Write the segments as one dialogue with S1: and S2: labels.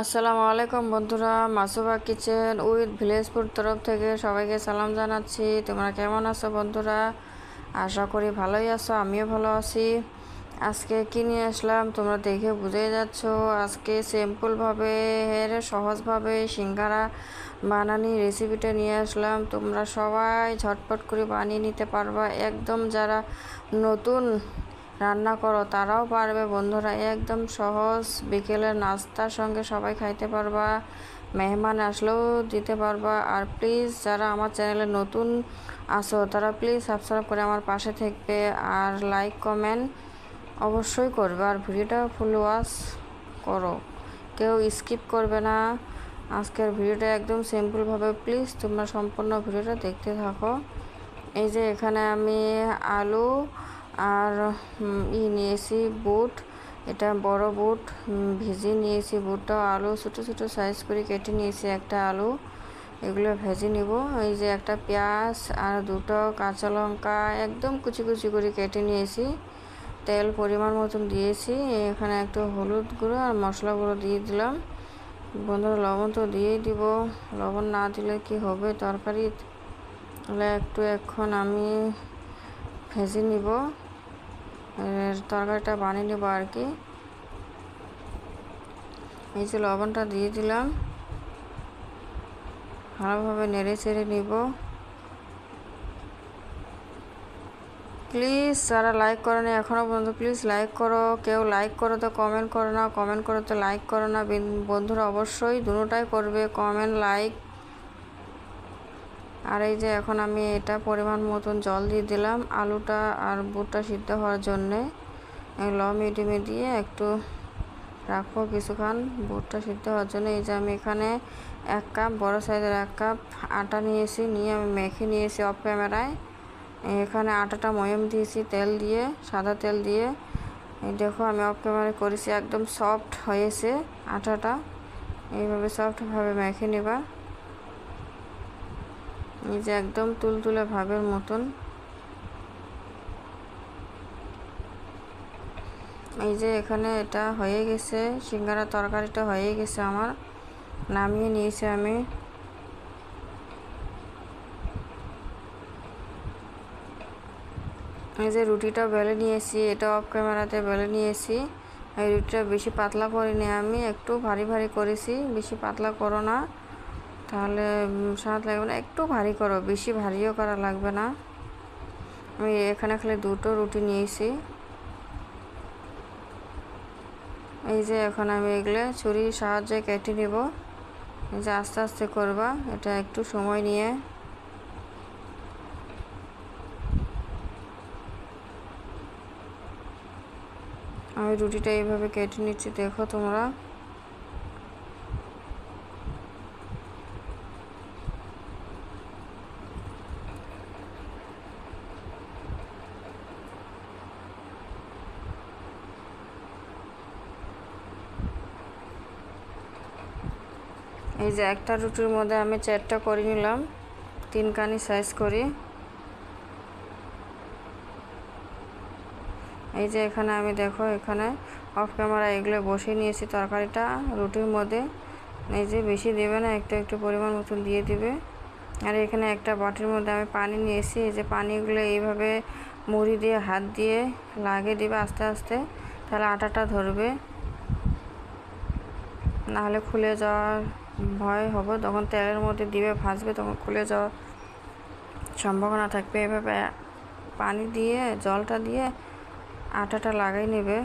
S1: আসসালামু আলাইকুম বন্ধুরা, মাসুবা কিচেন উইথ ভিলেজপুর তরফ থেকে সবাইকে সালাম জানাচ্ছি। তোমরা কেমন আছো বন্ধুরা? আশা করি ভালোই আছো, আমিও ভালো আছি। আজকে কি নিয়ে আসলাম তোমরা দেখে বুঝেই যাচ্ছ। আজকে সিম্পলভাবে সহজভাবে সিঙ্গারা বানানি রেসিপিটা নিয়ে আসলাম। তোমরা সবাই ঝটপট করে বানিয়ে নিতে পারবা। একদম যারা নতুন রান্না করো তারাও পারবে বন্ধুরা, একদম সহজ। বিকেলের নাস্তার সঙ্গে সবাই খাইতে পারবা, মেহমান আসলেও দিতে পারবা। আর প্লিজ যারা আমার চ্যানেলে নতুন আসো তারা প্লিজ সাবস্ক্রাইব করে আমার পাশে থাকবে, আর লাইক কমেন্ট অবশ্যই করবে, আর ভিডিওটা ফুল ওয়াচ করো, কেউ স্কিপ করবে না। আজকের ভিডিওটা একদম সিম্পলভাবে প্লিজ তোমরা সম্পূর্ণ ভিডিওটা দেখতে থাকো। এই যে এখানে আমি আলু আর নিয়েছি বুট, এটা বড় বুট, ভেজে নিয়েছি বুটটা। আলু ছোটো ছোটো সাইজ করে কেটে নিয়েছি একটা আলু, এগুলো ভেজে নিব। এই যে একটা পেঁয়াজ আর দুটো কাঁচা লঙ্কা একদম কুচি কুচি করে কেটে নিয়েছি। তেল পরিমাণ মতন দিয়েছি। এখানে একটু হলুদ গুঁড়ো আর মশলা গুঁড়ো দিয়ে দিলাম। বন্ধুরা লবণ তো দিয়েই দিব, লবণ না দিলে কি হবে তরকারি। তাহলে একটু এখন আমি ভেজে নিব, তরকারিটা বানিয়ে নেব আর কি। এই যে লবণটা দিয়ে দিলাম, ভালোভাবে নেড়ে চেড়ে নিব। প্লিজ যারা লাইক করো না এখনও পর্যন্ত প্লিজ লাইক করো। কেউ লাইক করো তো কমেন্ট করো না, কমেন্ট করো তো লাইক করো না। বন্ধুরা অবশ্যই দুটোটাই করবে, কমেন্ট লাইক। আর এই যে এখন আমি এটা পরিমাণ মতন জল দিয়ে দিলাম আলুটা আর বুটটা সিদ্ধ হওয়ার জন্যে। লো মিডিয়ামে দিয়ে একটু রাখবো কিছুক্ষণ বুটটা সিদ্ধ হওয়ার জন্য। এই যে আমি এখানে 1 কাপ বড় সাইজের 1 কাপ আটা নিয়েছি, নিয়ে আমি মেখে নিয়েছি অফ ক্যামেরায়। এখানে আটাটা ময়ম দিয়েছি তেল দিয়ে, সাদা তেল দিয়ে। এই দেখো আমি অফ ক্যামেরায় করেছি, একদম সফট হয়েছে আটাটা। এইভাবে সফটভাবে মেখে নেবা। এই যে একদম তুলতুলে ভাবের মতন। এই যে এখানে এটা হয়ে গেছে, সিঙ্গারা তরকারিটা হয়ে গেছে আমার, নামিয়ে নিয়েছি আমি। এই যে রুটিটা বেলে নিয়েছি, এটা অফ ক্যামেরাতে বেলে নিয়েছি। এই রুটিটা বেশি পাতলা করিনি আমি, একটু ভারী ভারী করেছি। বেশি পাতলা করো না, তাহলে স্বাদ লাগবে না। একটু ভারী করো, বেশি ভারীও করা লাগবে না। আমি এখানে খালি 2টো রুটি নিয়েছি। এই যে এখন আমি এগুলো ছুরির সাহায্যে কেটে নেব। এই যে আস্তে আস্তে করবা, এটা একটু সময় নিয়ে। আমি রুটিটা এইভাবে কেটে নিচ্ছি, দেখো তোমরা। এই যে একটা রুটির মধ্যে আমি 4টা করে নিলাম, 3 কানি সাইজ করে। এই যে এখানে আমি দেখো এখানে অফ ক্যামেরা এগুলো বসিয়ে নিয়েছি তরকারিটা রুটির মধ্যে। এই যে বেশি দেবে না, একটু একটু পরিমাণ মতন দিয়ে দিবে। আর এখানে একটা বাটির মধ্যে আমি পানি নিয়েছি। এই যে পানিগুলো এইভাবে মুড়ি দিয়ে হাত দিয়ে লাগিয়ে দিবে আস্তে আস্তে, তাহলে আটাটা ধরবে, নাহলে খুলে যাওয়ার ভয় হবে। তখন তেলের মধ্যে দিবে ভাজবে, তখন খুলে যাওয়ার সম্ভাবনা থাকবে। এভাবে পানি দিয়ে জলটা দিয়ে আটাটা লাগাই নেবে।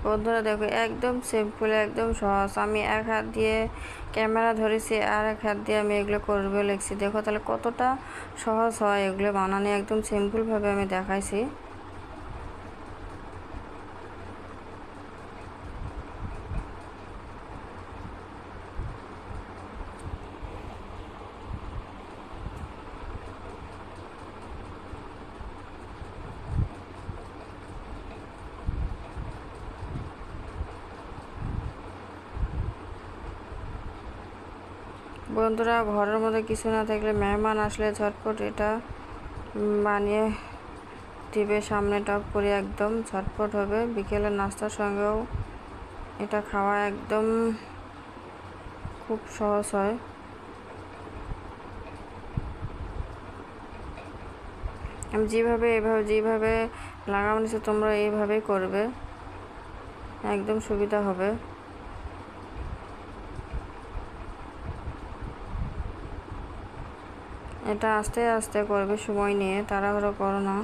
S1: বন্ধুরা দেখো একদম সিম্পল, একদম সহজ। আমি এক হাত দিয়ে ক্যামেরা ধরেছি, আর এক হাত দিয়ে আমি এগুলো করবে লিখছি। দেখো তাহলে কতটা সহজ হয় এগুলো বানানো, একদম সিম্পলভাবে আমি দেখাইছি। বন্ধুরা, ঘরের মধ্যে কিছু না থাকলে মেহমান আসলে ঝটপট এটা বানিয়ে দিবে, সামনে টপ করে একদম ঝটপট হবে। বিকেলের নাস্তার সঙ্গেও এটা খাওয়া একদম খুব সহজ হয়। আমি যেভাবে লাগানো নিচ্ছে তোমরা এইভাবেই করবে, একদম সুবিধা হবে। এটা আস্তে আস্তে করবে, সময় নিয়ে, তাড়াহুড়ো করো না।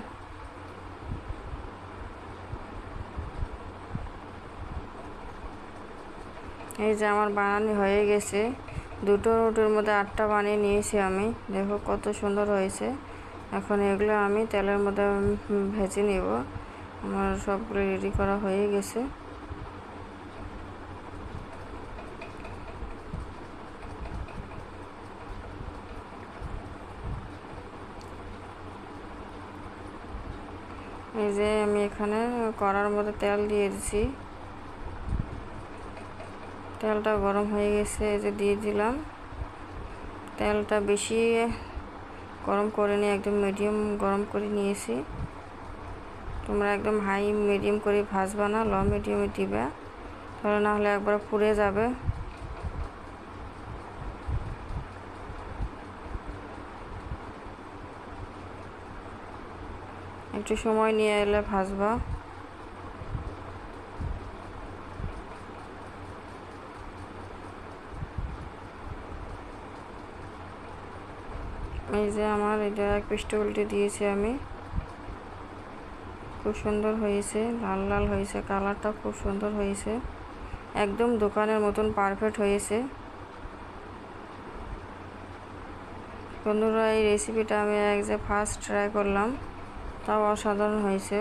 S1: এই যে আমার বানানো হয়ে গেছে, দুটো রুটির মধ্যে 8টা বানিয়ে নিয়েছি আমি। দেখো কত সুন্দর হয়েছে। এখন এগুলো আমি তেলের মধ্যে ভেজে নেব। আমার সবগুলো রেডি করা হয়ে গেছে। এই যে আমি এখানে কড়ার মধ্যে তেল দিয়ে দিচ্ছি। তেলটা গরম হয়ে গেছে, এই যে দিয়ে দিলাম। তেলটা বেশি গরম করে নিয়ে একদম মিডিয়াম গরম করে নিয়েছি। তোমরা একদম হাই মিডিয়াম করে ভাজবা না, লো মিডিয়ামে দিবা, তাহলে না হলে একবার পুড়ে যাবে। একটু সময় নিয়ে এলে ভাজবা। এই যে আমার এটা এক পিসটা উল্টে দিয়েছি আমি। খুব সুন্দর হয়েছে, লাল লাল হয়েছে, কালারটা খুব সুন্দর হয়েছে, একদম দোকানের মতন পারফেক্ট হয়েছে। বন্ধুরা, এই রেসিপিটা আমি ফার্স্ট ট্রাই করলাম, তাও অসাধারণ হয়েছে।